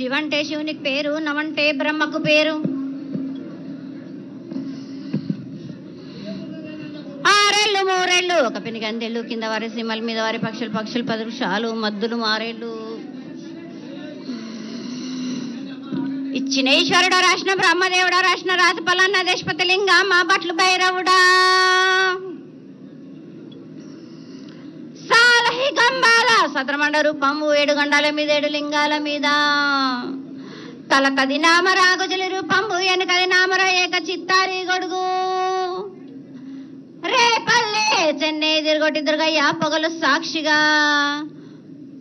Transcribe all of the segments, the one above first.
శివంటే శివునికి పేరు, నవంటే బ్రహ్మకు పేరు. ఆరేళ్ళు మూరేళ్ళు ఒక పెనిగందెళ్ళు, కింద వారి సింహల మీద వారి పక్షులు పక్షులు 10 వృక్షాలు మద్దులు మారేళ్ళు. ఇచ్చిన ఈశ్వరుడా రాసిన బ్రహ్మదేవుడా రాసిన రాత పలన్న దేశపతి లింగా మా బట్లు భైరవుడా. సాలహి గంబాల సద్రమండ రూపము 7 గండాల మీద 7 లింగాల మీద. తల తది నామరా గుజలి రూపంబు వెనకది నామరా ఏక చిత్తారి గొడుగు. రేపల్లె చెన్నై తిరగొట్టి దుర్గయ్య పొగలు సాక్షిగా.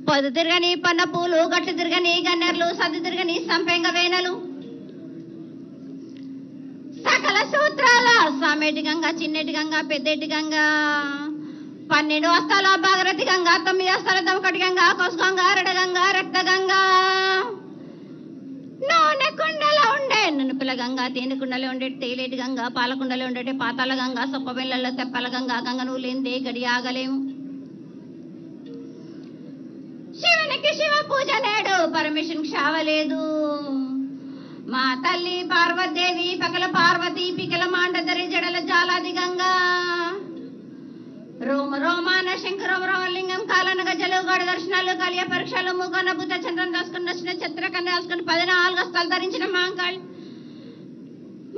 పొద్దు తిరగని పన్న పూలు, గట్లు తిరగని గన్నెర్లు, సద్దు తిరగని సంపెంగ వేనలు. సకల సూత్రాల సామేటి గంగా, చిన్నటి గంగా, పెద్దటి గంగా. 12 వస్తాల భాగరథి గంగా, 9 వస్తాల దమకటి గంగా, కోసు గంగా, రెడ గంగా, రక్త గంగా. నూనె కుండలో ఉండే నునుపుల గంగా, తేనె కుండలో ఉండే తేలేటి గంగా, పాలకుండలో ఉండే పాతాల గంగా, సొప్ప బెల్లలో తెప్పల గంగా. గంగ నువ్వు లేనిదే గడి ఆగలేము. శివునికి శివ పూజ నేడు, పరమేశ్వరునికి శావలేదు. మా తల్లి పార్వతీదేవి పకల పార్వతి, పికల మాండదరి జడల జాలాది గంగా. రోమ రోమాన శంకరం రోమలింగం, కాలన గజలు, గడ దర్శనాలు, కలియ పరీక్షలు, మూగన బుద్ధ చంద్రం దాసుకుని నచ్చిన చిత్రకన్ను దాసుకుని 14 హస్తాలు ధరించిన మాంకాళి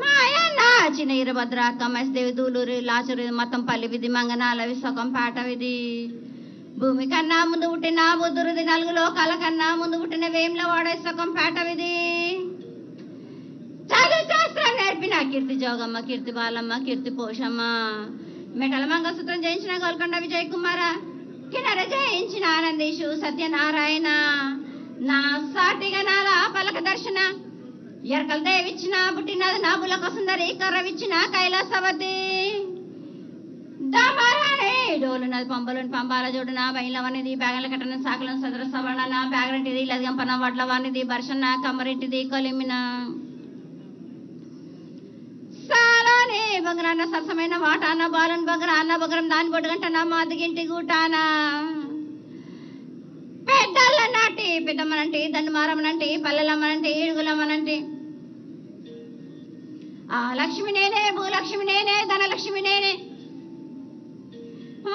మాయన్న చిన్న ఈరభద్ర కమేశ్దేవి దూలూరి లాచురి మతం పల్లి విధి మంగనాల విశ్వకం పాట విధి. భూమి కన్నా ముందు పుట్టిన బుద్ధురుది, 4 లోకాల కన్నా ముందు పుట్టిన వేముల వాడ విశ్వకం పాట విధి. చదువు శాస్త్రం నేర్పిన కీర్తి జోగమ్మ, కీర్తి బాలమ్మ, కీర్తి పోషమ్మ. మెటల మంగళసూత్రం జయించిన గోల్కొండ విజయ్ కుమార, కిన్నర జయించిన ఆనందీషు సత్యనారాయణ. నా సాటిగా నాల పలక దర్శన ఎరకల దేవిచ్చిన పుట్టినది నా బులక సుందరి, కర్రవిచ్చిన కైలాసవతి. దమరాణి డోలునది పంబలోని పంబాల జోడున, బయలవనిది బ్యాగల కట్టన సాకలను సదర సవర్ణ, బ్యాగరెంటిది లదిగంపన వడ్లవానిది, బర్షన్న కమ్మరెంటిది కొలిమిన. సాలోని బొగరాన్న సరసమైన వాటాన, బాలుని బొగరాన్న బొగరం దాని బొడ్డుగంటన, మాదిగింటి గూటాన. పెద్దల నాటి పెద్దమ్మనంటి, దండుమారమ్మనంటి, పల్లెలమ్మనంటి, ఏడుగులమ్మనంటి. ఆ లక్ష్మి నేనే, భూలక్ష్మి నేనే, ధనలక్ష్మి నేనే.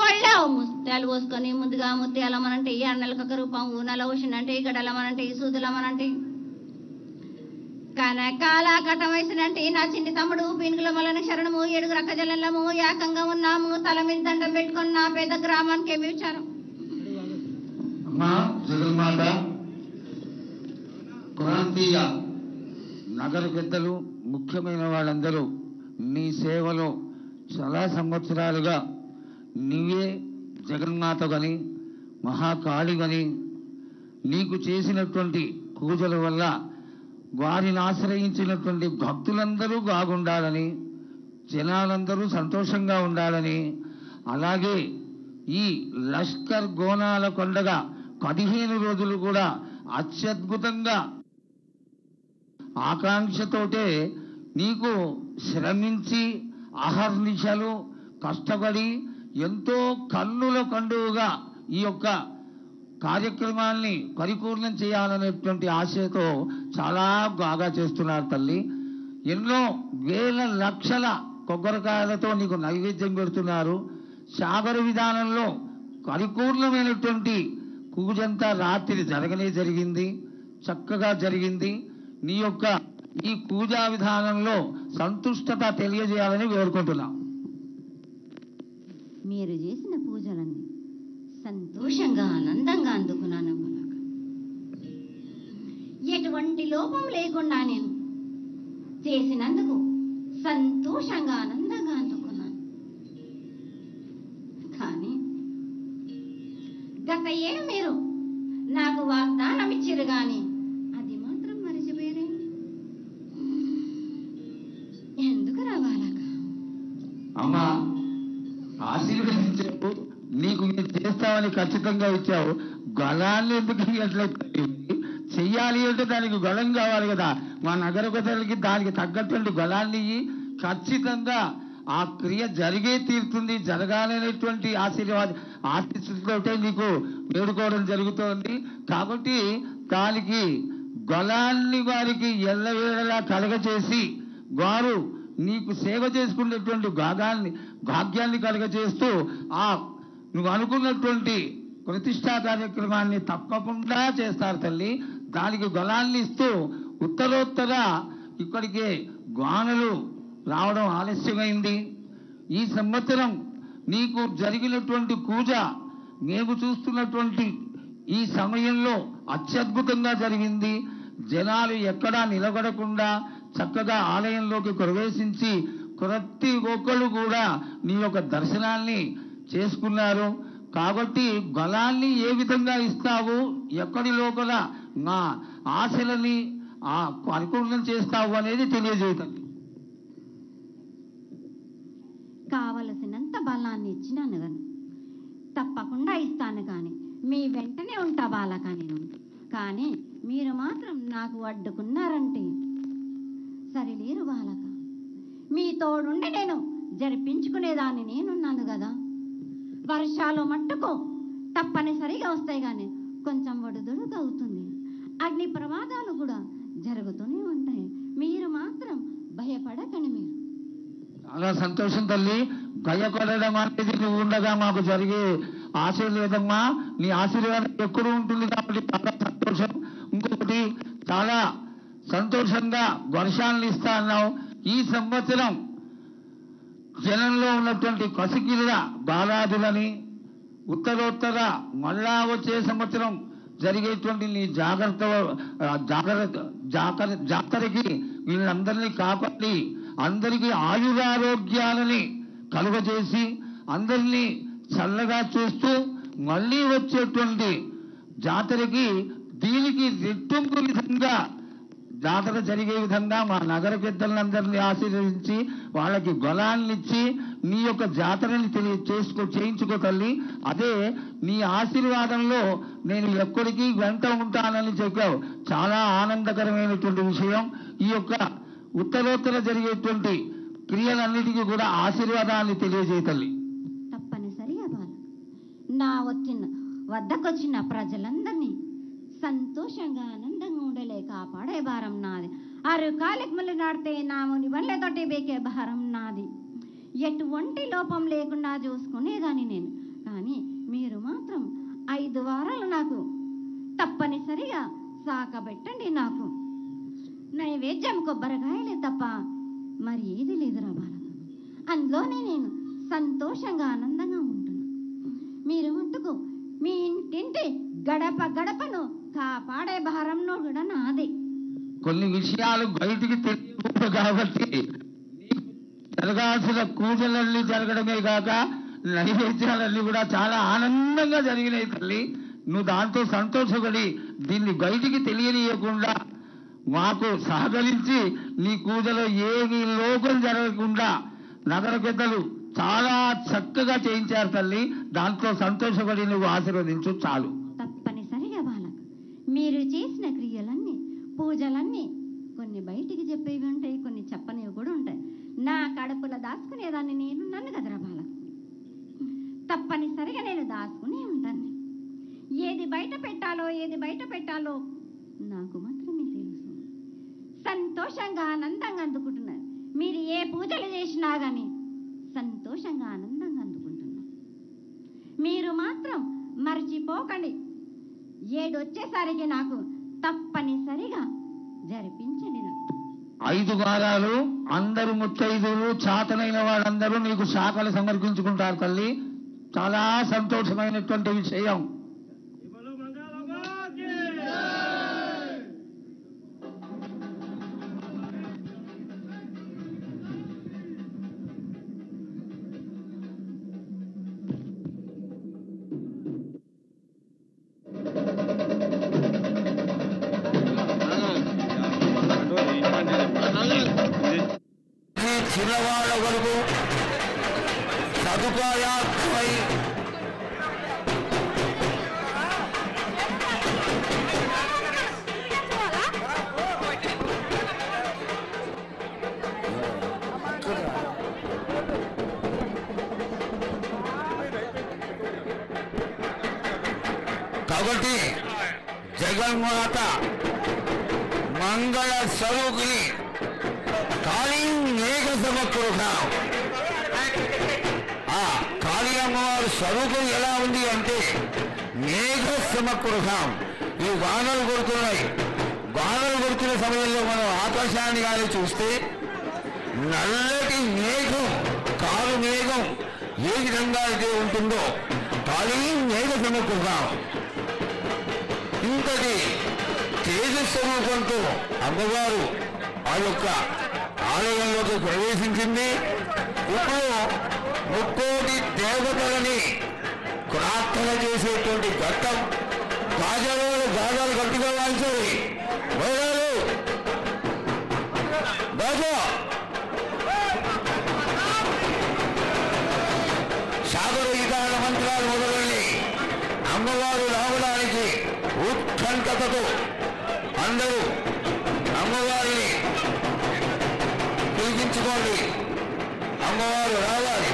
ఒళ్ళో ముత్యాలు పోసుకొని ముందుగా ముత్యాలమ్మనంటే, అన్నలకొక రూపం ఊనల ఊసినంటే, గడలమ్మనంటే, సూదులమ్మనంటే. కనకాల కటం వయసునంటే నా చిన్ని తమ్ముడు పీనుగుల మలను శరణము, 7 రక్క జల్లము ఏకంగా ఉన్నాము. తల మీద దండం పెట్టుకున్న పేద గ్రామానికి ఏమి విచారం. జగన్మాత ప్రాంతీయ నగర పెద్దలు, ముఖ్యమైన వాళ్ళందరూ నీ సేవలో చాలా సంవత్సరాలుగా నీవే జగన్మాత గని, మహాకాళి గని, నీకు చేసినటువంటి పూజల వల్ల వారిని ఆశ్రయించినటువంటి భక్తులందరూ బాగుండాలని, జనాలందరూ సంతోషంగా ఉండాలని, అలాగే ఈ లష్కర్ గోనాల కొండగా 15 రోజులు కూడా అత్యద్భుతంగా ఆకాంక్షతోటే నీకు శ్రమించి అహర్నిశలు కష్టపడి ఎంతో కన్నుల పండుగగా ఈ యొక్క కార్యక్రమాల్ని పరిపూర్ణం చేయాలనేటువంటి ఆశతో చాలా బాగా చేస్తున్నారు తల్లి. ఎన్నో వేల లక్షల కొబ్బరికాయలతో నీకు నైవేద్యం పెడుతున్నారు. సాగర విధానంలో పరిపూర్ణమైనటువంటి పూజంతా రాత్రి జరిగింది, చక్కగా జరిగింది. నీ యొక్క ఈ పూజా విధానంలో సంతుష్టత తెలియజేయాలని కోరుకుంటున్నాం. మీరు చేసిన పూజలన్నీ సంతోషంగా ఆనందంగా అందుకున్నాను. ఎటువంటి లోపం లేకుండా నేను చేసినందుకు సంతోషంగా ఆనందంగా అందుకున్నాను. కానీ గత ఏడు మీరు నాకు వాగ్దానం ఇచ్చిరు గాని అది మాత్రం మరిచిపోయారే. ఎందుకు రావాలక? అమ్మా, ఆశీర్వదించావు, నీకు మీరు చేస్తామని ఖచ్చితంగా ఇచ్చావు. గళాన్ని ఎందుకు ఎట్లా చెయ్యాలి అంటే దానికి గళం కావాలి కదా. మా నగర ప్రజలకి దానికి తగ్గటువంటి గళాన్ని ఖచ్చితంగా ఆ క్రియ జరిగే తీరుతుంది. జరగాలనేటువంటి ఆశీస్సులతోటే నీకు వేడుకోవడం జరుగుతోంది. కాబట్టి దానికి గలాన్ని వారికి ఎల్లవేళలా కలగచేసి వారు నీకు సేవ చేసుకునేటువంటి భాగ్యాన్ని కలగచేస్తూ ఆ నువ్వు అనుకున్నటువంటి ప్రతిష్టా కార్యక్రమాన్ని తప్పకుండా చేస్తారు తల్లి. దానికి గలాన్ని ఇస్తూ ఉత్తరోత్తర ఇక్కడికి గానులు రావడం ఆలస్యమైంది. ఈ సంవత్సరం నీకు జరిగినటువంటి పూజ మేము చూస్తున్నటువంటి ఈ సమయంలో అత్యద్భుతంగా జరిగింది. జనాలు ఎక్కడా నిలబడకుండా చక్కగా ఆలయంలోకి ప్రవేశించి ప్రతి ఒక్కళ్ళు కూడా నీ యొక్క దర్శనాన్ని చేసుకున్నారు. కాబట్టి గలాన్ని ఏ విధంగా ఇస్తావు, ఎక్కడి లోపల నా ఆశలని పరిపూర్ణం చేస్తావు అనేది తెలియజేయటం. కావలసినంత బలాన్ని ఇచ్చినాను గాను తప్పకుండా ఇస్తాను, కానీ మీ వెంటనే ఉంటా బాలక నేను. కానీ మీరు మాత్రం నాకు అడ్డుకున్నారంటే సరిలేరు బాలక. మీ తోడుండి నేను జరిపించుకునేదాన్ని నేనున్నాను కదా. వర్షాలు మట్టుకు తప్పనిసరిగా వస్తాయి, కానీ కొంచెం ఒడిదుడుకు అవుతుంది. అగ్ని ప్రమాదాలు కూడా జరుగుతూనే ఉంటాయి. మీరు మాత్రం భయపడకండి. మీరు చాలా సంతోషం తల్లి. భయపడడం అనేది నువ్వు ఉండగా మాకు జరిగే ఆశీర్వాదమ్మా. నీ ఆశీర్వాదం ఎక్కడూ ఉంటుంది కాబట్టి చాలా సంతోషం. ఇంకొకటి చాలా సంతోషంగా వర్షాలను ఇస్తా అన్నావు. ఈ సంవత్సరం జనంలో ఉన్నటువంటి కసికిళ్ళ బాలాదులని ఉత్తరోత్తర మళ్ళా వచ్చే సంవత్సరం జరిగేటువంటి నీ జాతరకి వీళ్ళందరినీ కాపాడి అందరికీ ఆయురారోగ్యాలని కలుగజేసి అందరినీ చల్లగా చూస్తూ మళ్ళీ వచ్చేటువంటి జాతరకి దీనికి రెట్టింపు విధంగా జాతర జరిగే విధంగా మా నగర పెద్దలందరినీ ఆశీర్వదించి వాళ్ళకి గొలాన్నిచ్చి నీ యొక్క జాతరని చేయించుకో తల్లి. అదే నీ ఆశీర్వాదంలో నేను ఎక్కడికి వెంట ఉంటానని చెప్పావు. చాలా ఆనందకరమైనటువంటి విషయం. ఈ యొక్క ఉత్తరోత్తర జరిగేటువంటి క్రియలన్నిటికీ కూడా ఆశీర్వాదాన్ని తెలియజేయ తల్లి. తప్పనిసరిగా బాల నా వద్దకొచ్చిన ప్రజలందరినీ సంతోషంగా ఆనందంగా ఉండలే కాపాడే భారం నాది. ఆరు కాలికములు నాడితే నాముని వల్లతోటి బేకే భారం నాది. ఎటువంటి లోపం లేకుండా చూసుకునేదాన్ని నేను. కానీ మీరు మాత్రం 5 వారాలు నాకు తప్పనిసరిగా సాకబెట్టండి. నాకు నైవేద్యం కొబ్బరికాయలే తప్ప మరి ఏది లేదురా బాలక. అందులోనే నేను సంతోషంగా ఆనందంగా ఉంటున్నా. మీరు మట్టుకు మీ ఇంటింటి గడప గడపను కాపాడే భారంలో కూడా నాదే. కొన్ని విషయాలు బయటికి తెలియకూడదు కాబట్టి జరగాల్సిన పూజలన్నీ జరగడమే కాక నైవేద్యాలన్నీ కూడా చాలా ఆనందంగా జరిగినాయి తల్లి. నువ్వు దాంతో సంతోషపడి దీన్ని బయటికి తెలియనీయకుండా మాకు సహకరించి నీ పూజలో ఏమీ లోపం జరగకుండా నగర పెద్దలు చాలా చక్కగా చేయించారు తల్లి. దాంట్లో సంతోషపడి నువ్వు ఆశీర్వదించు చాలు. తప్పనిసరిగా బాలక మీరు చేసిన క్రియలన్నీ పూజలన్నీ కొన్ని బయటికి చెప్పేవి ఉంటాయి, కొన్ని చెప్పనివి కూడా ఉంటాయి. నా కడుపులో దాచుకునేదాన్ని నేను నన్ను కదరా బాలక. తప్పనిసరిగా నేను దాచుకునే ఉంటాను. ఏది బయట పెట్టాలో నాకు మాత్రమే తెలుసు. సంతోషంగా ఆనందంగా అందుకుంటున్నారు. మీరు ఏ పూజలు చేసినా గాని సంతోషంగా ఆనందంగా అందుకుంటున్నారు. మీరు మాత్రం మర్చిపోకండి. 7 వచ్చేసరికి నాకు తప్పనిసరిగా జరిపించండి. 5 వారాలు అందరూ ముత్తైదులు చాతనైన వాళ్ళందరూ నీకు శాఖలు సమర్పించుకుంటారు తల్లి. చాలా సంతోషమైనటువంటి విషయం. చిన్నవాళ్ళ వరకు సదుపాయాత్మై కాబట్టి జగన్మాత మంగళ స్వరూపిణి కాళీ మేఘ సమకృహం. ఆ కాళీ అమ్మవారి స్వరూపం ఎలా ఉంది అంటే మేఘ సమకృహం. ఈ వానలు కొడుతున్నాయి. వానలు కొడుతున్న సమయంలో మనం ఆకాశాన్ని కానీ చూస్తే నల్లటి మేఘం, కారు మేఘం ఏ విధంగా అయితే ఉంటుందో కాళీ మేఘ సమకృహం. ఇంతటి తేజస్వరూపంతో అమ్మవారు ఆ యొక్క ఆలయంలోకి ప్రవేశించింది. ఇప్పుడు 30 దేవతలని ప్రార్థన చేసేటువంటి ఘట్టం. గాజాలు గట్టిగా వాయించాలి. బాజా సాగర విధాన మంత్రాలు మొదలైనవి. అమ్మవారు రావడానికి ఉత్కంఠతతో అందరూ అమ్మవారిని పిలిపించుకోండి. అమ్మవారు రావాలి.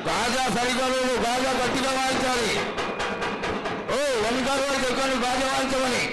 గాజా సరిగా లేదు. గాజా గట్టిగా వాయించాలి. ఓ వనిగారు వాళ్ళు చెప్పండి గాజా వాయించమని.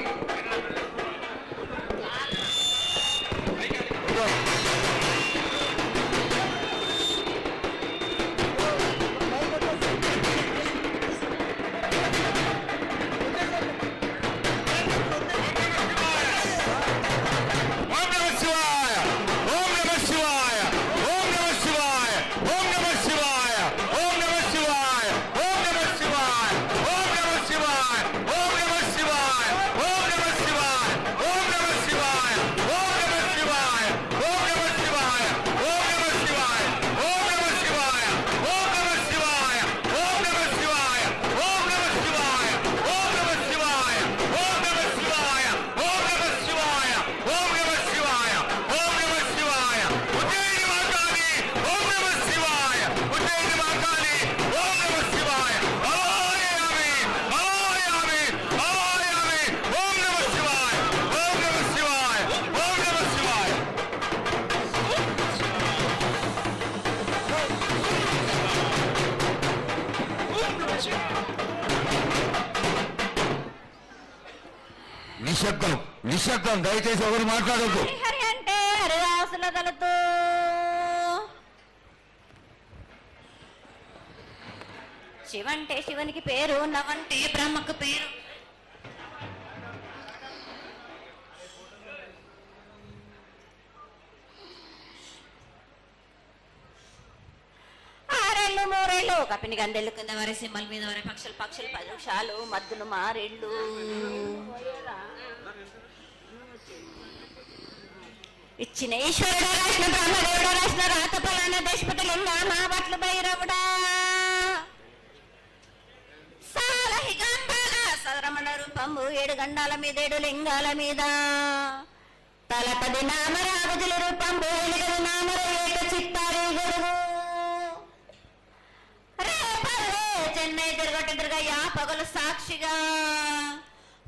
నిశ్శబ్దం. దయచేసి ఎవరు మాట్లాడద్దు. హరి అంటే హరిదాసుల తలతో శివంటే శివునికి పేరు, నవంటే బ్రహ్మకు పేరు. ఆరేళ్ళు మూరేళ్ళు కపిని గందెళ్ళు కింద వరే సింహల మీద వరే పక్షులు 10 వృక్షాలు మద్దులు మారేళ్ళు. ఇచ్చిన ఈశ్వరుడు రాసిన బ్రహ్మదేవుడు రాసిన రాత ఫలాన దేశపతిలింగా మా బట్లు భైరవుడా సాలహిగంబాల సరమణ రూపము 7 గండాల మీద 7 లింగాల మీద తలపది నామరాగుజుల రూపంబు 8 నామర ఏక చిత్తారి గురువు రేపల్లే చెన్నై తిరగయ్యా పగలు సాక్షిగా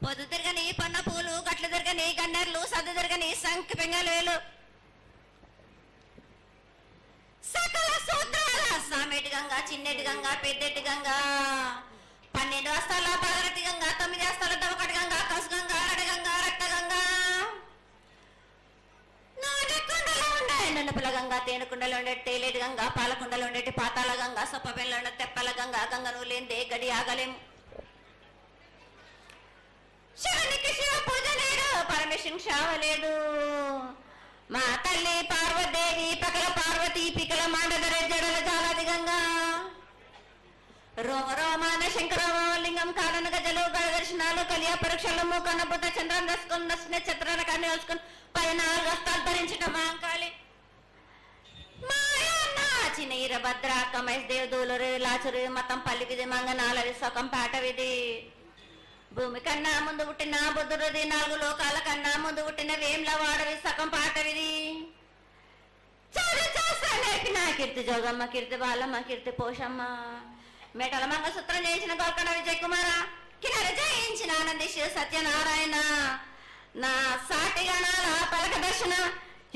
పొద్దు తిరగని పన్న పూలు గట్లు తిరగని గన్నెర్లు సద్దు తిరగని సంఖ్య పెంగలేలు సకల సూత్రాల సామెటి గంగా చిన్నెటి గంగా పెద్దెటి గంగా 12 వస్తాల పగరటి గంగా 9 వస్తాల దవకటి గంగా కసు గంగా అడగంగా రక్త గంగా నాగకుండలో ఉండే నన్నపుల గంగా తేనెకుండలో ఉండే తేలేటి గంగా పాలకుండలో ఉండేటి పాతాల గంగా సొప్ప పెళ్ళలో ఉండే తెప్పల గంగా గంగను లేందే గడి ఆగలేము. శివునికి శివ పూజ లేడు, పరమేశ్వరునికి శావ లేదు. మా తల్లి పార్వదేవి పకల పార్వతి పికల మాండదర జడల జాలాది గంగా రోమ రోమాన శంకరలింగం కాడన గజలు దర్శనాలు కలియ పరీక్షలు మూకన్న బుద్ధ చంద్రం దసుకుని నక్షత్రాల కానీ వేసుకుని 14 వస్తాలు ధరించట మాంకాళి మాయన్న చిన్న ఈరభద్ర కమేష్ దేవదూలు లాచురు మతం పల్లి విధి మంగనాలది సొకం పాట విధి భూమి కన్నా ముందు పుట్టిన బుద్ధుడిది 4 లోకాల కన్నా ముందు పుట్టిన వేమ్ల వాడవి సగం పాటవిది నేర్పిన కీర్తి జోగమ్మ కీర్తి బాలమ్మ కీర్తి పోషమ్మ మెటల మంగళసూత్రం చేసిన గోల్కొండ విజయ్ కుమార కిన్నర జయించిన ఆనందిషు సత్యనారాయణ నా సాటి గణాల పలక దర్శన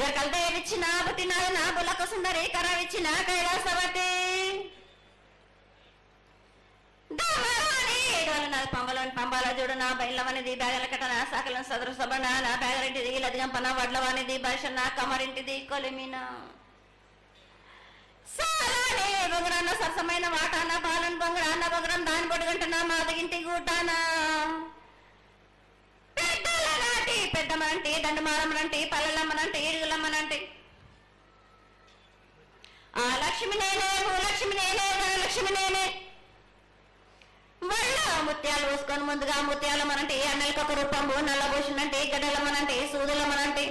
ఎరకల దేవిచ్చిన పుట్టినాయన బులకు సుందరి కరవిచ్చిన కైలాసవతి పంబలోని పంబాల చూడు నా బయలవనిది బ్యాగల కటన సకలం సదరు సబన నా బ్యాగరింటిది లదిగంపన వడ్లవానిది బర్షన కమరింటిది కొలిమిన సారానే బొంగరాన్న సరసమైన వాటాన బాలన్ బొంగరాన్న బొంగరం దాని పొడుగంటున్న మాదగింటి గూటాన పెద్దల నాటి పెద్దమనంటి దండమారమ్మనంటి పల్లెలమ్మనంటి ఇడుగులమ్మనంటి ఆ లక్ష్మి నేనే భూలక్ష్మి నేనే ధనలక్ష్మి నేనే వల్ల ముత్యాలు పోసుకొని ముందుగా ముత్యాలు మనంటే అన్నలకొక రూపంబు నల్లబోషునంటే గడ్డలమ్మనంటే సూదులమ్మనంటే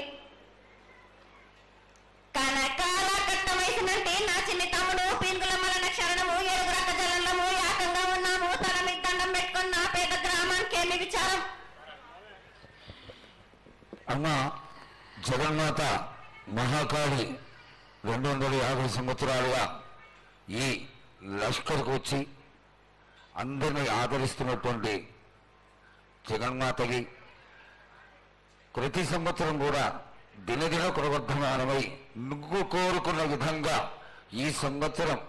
కనకాల కట్ట వయసునంటే నా చిన్ని తమ్ముడు పీనుగులమ్మల క్షరణము ఏడుగు రక్క జలంలము ఏకంగా ఉన్నాము తన మీద దండం పెట్టుకుని నా పేద గ్రామానికి ఏమి విచారం. అమ్మ జగన్మాత మహాకాళి 250 సంవత్సరాలుగా ఈ లష్కర్కు వచ్చి అందరినీ ఆదరిస్తున్నటువంటి జగన్మాతకి ప్రతి సంవత్సరం కూడా దినదిన కురవర్ధమానమై నువ్వు కోరుకున్న విధంగా ఈ సంవత్సరం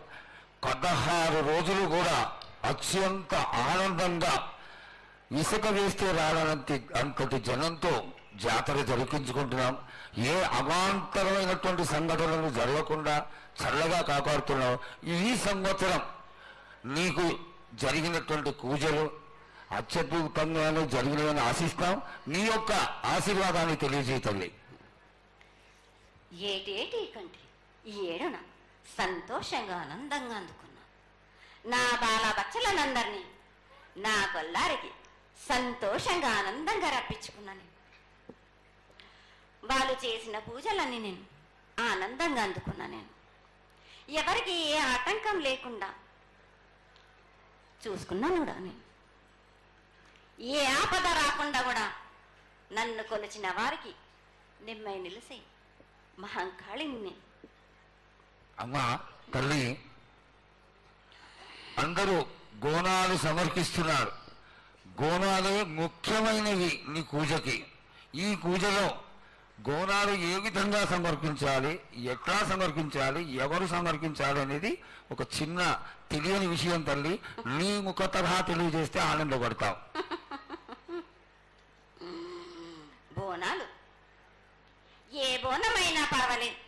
16 రోజులు కూడా అత్యంత ఆనందంగా ఇసుక వేస్తే రానంత అంతటి జనంతో జాతర జరిపించుకుంటున్నాం. ఏ అవాంతరమైనటువంటి సంఘటనలు జరగకుండా చల్లగా కాపాడుతున్నాం. ఈ సంవత్సరం నీకు జరిగినటువంటి పూజలు అత్యద్భుతంగానే జరిగినవని ఆశిస్తాం. నీ యొక్క ఆశీర్వాదాన్ని తెలియజేయతల్లి. ఏటేటి కంటే ఈ ఏడున సంతోషంగా ఆనందంగా అందుకున్నా నా బాల బచ్చలనందరినీ నా గొల్లారికి సంతోషంగా ఆనందంగా రప్పించుకున్నాను. వాళ్ళు చేసిన పూజలన్నీ నేను ఆనందంగా అందుకున్నా. నేను ఎవరికి ఏ ఆటంకం లేకుండా చూసుకున్నాను కూడా. నేను ఏ ఆపద రాకుండా కూడా నన్ను కొలిచిన వారికి నిమ్మై నిలిసి మహంకాళిని. అమ్మా తల్లి, అందరూ గోనాలు సమర్పిస్తున్నారు. గోనాలే ముఖ్యమైనవి నీ పూజకి. ఈ పూజలో గోనాలు ఏ విధంగా సమర్పించాలి, ఎట్లా సమర్పించాలి, ఎవరు సమర్పించాలి అనేది ఒక చిన్న తెలియని విషయం తల్లి. నీ ముఖ తరహా తెలియజేస్తే ఆనందపడతాం. బోనాలు ఏ బోనమైనా పర్వాలేదు.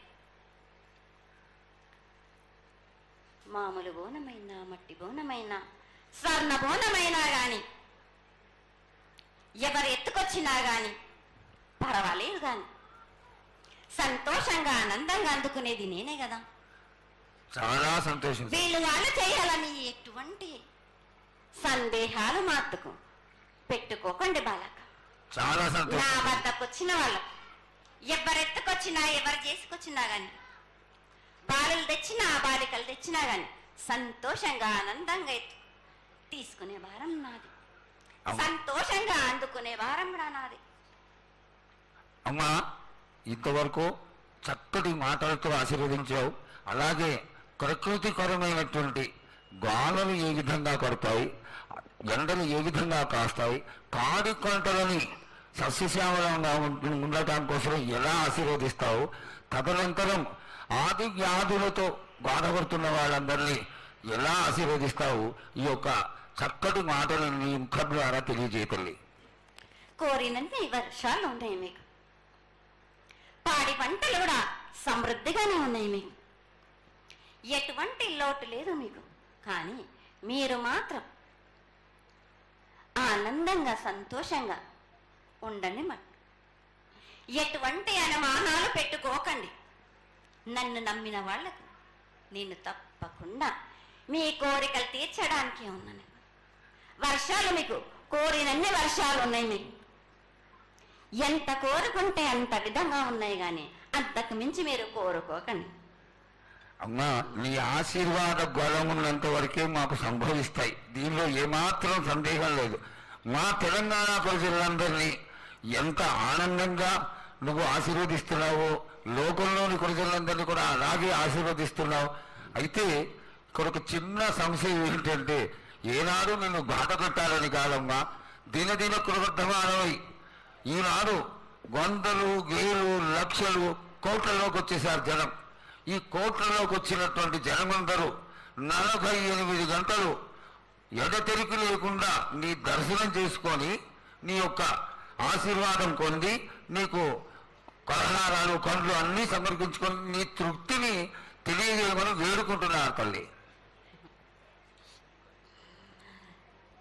మామూలు బోనమైనా, మట్టి బోనమైనా, స్వర్ణ బోనమైనా గాని, ఎవరు ఎత్తుకొచ్చినా గాని పర్వాలేదు. గాని సంతోషంగా ఆనందంగా అందుకునేది నేనే కదా. చాలా సంతోషం. వీళ్ళు వాళ్ళు చేయాలని ఎటువంటి సందేహాలు మాత్రకు పెట్టుకోకండి బాలక. చాలా సంతోషం. నా వద్దకు వచ్చిన వాళ్ళు ఎవరెత్తుకొచ్చినా, ఎవరు చేసుకొచ్చినా గాని, బాలులు తెచ్చినా బాలికలు తెచ్చినా గాని సంతోషంగా ఆనందంగా తీసుకునే వారం నాది. సంతోషంగా అందుకునే వారం నాది. అమ్మా, ఇంతవరకు చక్కటి మాటలతో ఆశీర్వదించావు. అలాగే ప్రకృతికరమైనటువంటి గాలులు ఏ విధంగా కొడతాయి, ఎండలు ఏ విధంగా కాస్తాయి, పాడి పంటలని సస్యశ్యామలంగా ఉండటం కోసం ఎలా ఆశీర్వదిస్తావు, తదనంతరం ఆది వ్యాధులతో బాధపడుతున్న వాళ్ళందరినీ ఎలా ఆశీర్వదిస్తావు, ఈ యొక్క చక్కటి మాటలను నీ ముఖం ద్వారా తెలియజేయతల్లి. కోరినన్ని వర్షాలు ఉన్నాయి మీకు, పాడి పంటలు కూడా సమృద్ధిగానే ఉన్నాయి మీకు, ఎటువంటి లోటు లేదు మీకు. కానీ మీరు మాత్రం ఆనందంగా సంతోషంగా ఉండండి. ఎటువంటి అనుమానాలు పెట్టుకోకండి. నన్ను నమ్మిన వాళ్లకు నేను తప్పకుండా మీ కోరికలు తీర్చడానికి ఉన్నాను. వర్షాలు మీకు కోరినన్ని వర్షాలు ఉన్నాయి. మీకు ఎంత కోరుకుంటే అంత విధంగా ఉన్నాయి. కానీ అంతకు మించి మీరు కోరుకోకండి. అమ్మా, నీ ఆశీర్వాద బలం ఉన్నంత వరకే మాకు సంభవిస్తాయి. దీనిలో ఏమాత్రం సందేహం లేదు. మా తెలంగాణ ప్రజలందరినీ ఎంత ఆనందంగా నువ్వు ఆశీర్వదిస్తున్నావో, లోకంలోని ప్రజలందరినీ కూడా అలాగే ఆశీర్వదిస్తున్నావు. అయితే ఇక్కడ ఒక చిన్న సంశయం ఏంటంటే, ఏనాడు నిన్ను బాధ పెట్టాలని కాదమ్మా, దినదిన కృతమానమై ఈనాడు వందలు వేలు లక్షలు కోట్లలోకి వచ్చేసారు జనం. ఈ కోట్లలోకి వచ్చినటువంటి జనమందరూ 48 గంటలు ఎడతెరికి లేకుండా నీ దర్శనం చేసుకొని నీ యొక్క ఆశీర్వాదం పొంది నీకు కలహారాలు కండ్లు అన్నీ సమర్పించుకొని నీ తృప్తిని తెలియజేయమని వేడుకుంటున్నారు తల్లి.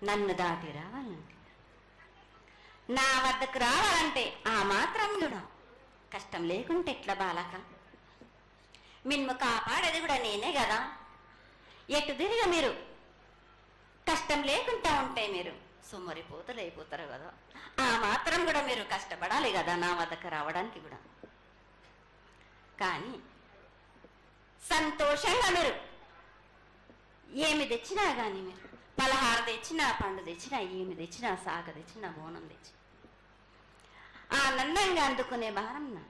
నన్ను దాటి రావాలంటే, నా వద్దకు రావాలంటే ఆ మాత్రం కూడా కష్టం లేకుంటే ఎట్లా బాలక? మిన్ను కాపాడేది కూడా నేనే కదా. ఎటు తిరిగి మీరు కష్టం లేకుండా ఉంటే మీరు సొమ్మరిపోతలు అయిపోతారు కదా. ఆ మాత్రం కూడా మీరు కష్టపడాలి కదా నా వద్దకు రావడానికి కూడా. కానీ సంతోషంగా మీరు ఏమి తెచ్చినా కానీ, మీరు పలహారం తెచ్చినా, పండు తెచ్చినా, ఏమి తెచ్చినా, సాగ తెచ్చినా, బోనం తెచ్చి ఆనందంగా అందుకునే భారం నా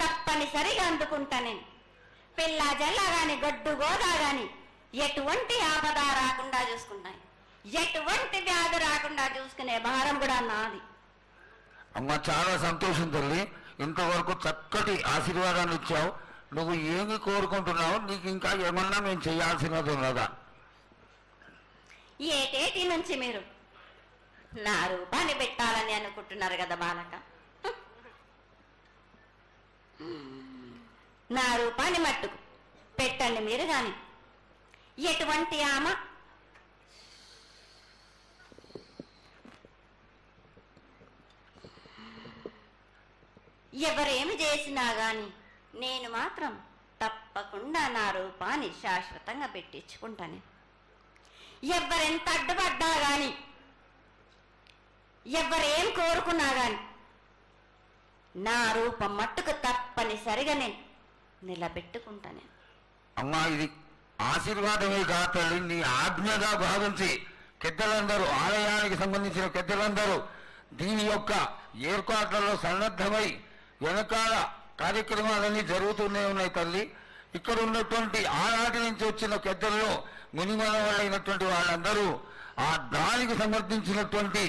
తప్పనిసరిగా అందుకుంటా నేను. పిల్ల జల్ల గాని గొడ్డు గోదా గాని ఎటువంటి ఆపద రాకుండా చూసుకుంటాయి, ఎటువంటి వ్యాధి రాకుండా చూసుకునే భారం కూడా నాది. అమ్మ చాలా సంతోషం తల్లి, ఇంతవరకు చక్కటి ఆశీర్వాదాన్ని ఇచ్చావు. నువ్వు ఏమి కోరుకుంటున్నావు? నీకు ఇంకా ఏమన్నా మేము చేయాల్సినది ఉన్నదా? ఏటేటి నుంచి మీరు నా రూపాన్ని పెట్టాలని అనుకుంటున్నారు కదా బాలక. నా రూపాన్ని మట్టుకు పెట్టండి మీరు గాని. ఎటువంటి ఆమె ఎవరేమి చేసినా గాని నేను మాత్రం తప్పకుండా నా రూపాన్ని శాశ్వతంగా పెట్టించుకుంటాను. ఎవరెంత అడ్డుపడ్డా గాని, ఎవరేం కోరుకున్నా గాని నా రూపం మట్టుకు తప్పనిసరిగా నేను నిలబెట్టుకుంటాను. అమ్మా ఇది ఆశీర్వాదమే కాదు తల్లి, నీ ఆజ్ఞగా భావించి పెద్దలందరూ, ఆలయానికి సంబంధించిన పెద్దలందరూ దీని యొక్క ఏర్పాట్లలో సన్నద్ధమై వెనకాల కార్యక్రమాలన్నీ జరుగుతూనే ఉన్నాయి తల్లి. ఇక్కడ ఉన్నటువంటి ఆనాటి నుంచి వచ్చిన పెద్దల్లో మునిమనవాళ్ళైనటువంటి వాళ్ళందరూ ఆ దానికి సమర్థించినటువంటి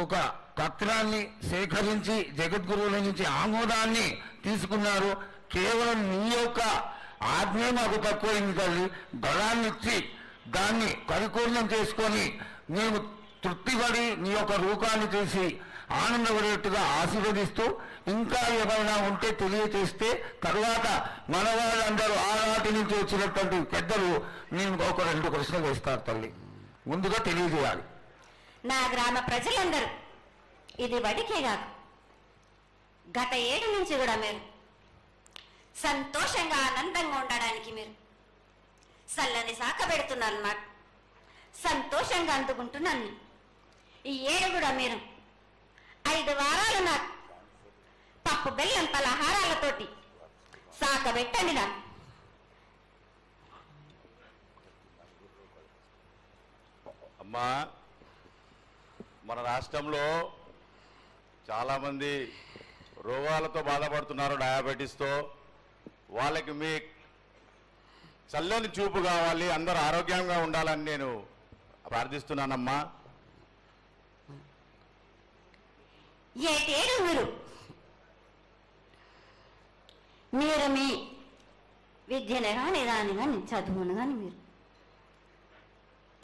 ఒక పత్రాన్ని సేకరించి జగద్గురువుల నుంచి ఆమోదాన్ని తీసుకున్నారు. కేవలం నీ యొక్క ఆజ్ఞ మాకు తక్కువైంది తల్లి. బలాన్ని ఇచ్చి దాన్ని పరిపూర్ణం చేసుకొని మేము తృప్తిపడి నీ యొక్క రూపాన్ని చూసి ఆనందపడేట్టుగా ఆశీర్వదిస్తూ, ఇంకా ఏమైనా ఉంటే తెలియచేస్తే తర్వాత మన వాళ్ళందరూ ఆనాటి నుంచి వచ్చినటువంటి పెద్దలు నేను ఒక 2 ప్రశ్నలు వేస్తారు తల్లి. ముందుగా తెలియజేయాలి. నా గ్రామ ప్రజలందరూ ఇది వడికే కాదు, గత 7 నుంచి కూడా మీరు సంతోషంగా ఆనందంగా ఉండడానికి మీరు చల్లని సాక పెడుతున్నారు. నాకు సంతోషంగా అందుకుంటున్నాను. ఈ 7 కూడా మీరు 5 వారాలు నాకు పప్పు బెల్లం పలహారాలతోటి సాక పెట్టండి. నాకు అమ్మా, మన రాష్ట్రంలో చాలామంది రోగాలతో బాధపడుతున్నారు, డయాబెటీస్తో. వాళ్ళకి మీ చల్లని చూపు కావాలి, అందరూ ఆరోగ్యంగా ఉండాలని నేను ప్రార్థిస్తున్నానమ్మా. ఏటేడు మీరు మీ విద్యను కానీ దాని కానీ చదువును కానీ మీరు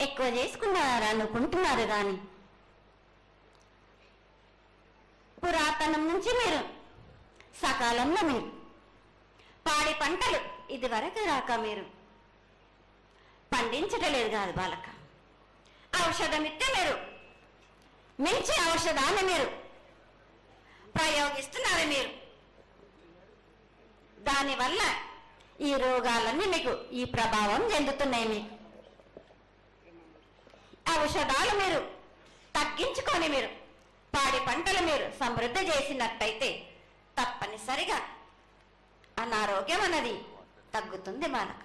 ఎక్కువ చేసుకున్నారు అనుకుంటున్నారు. కానీ పురాతనం నుంచి మీరు సకాలంలో మీరు పాడి పంటలు ఇది వరకు రాక మీరు పండించటలేదు కాదు బాలక. ఔషధం ఇస్తే మీరు మించి ఔషధాన్ని మీరు ప్రయోగిస్తున్నారు. మీరు దానివల్ల ఈ రోగాలన్నీ మీకు ఈ ప్రభావం చెందుతున్నాయి. మీకు ఔషధాలు మీరు తగ్గించుకొని మీరు పాడి పంటలు మీరు సమృద్ధి చేసినట్టయితే తప్పనిసరిగా అనారోగ్యం అన్నది తగ్గుతుంది బాలక.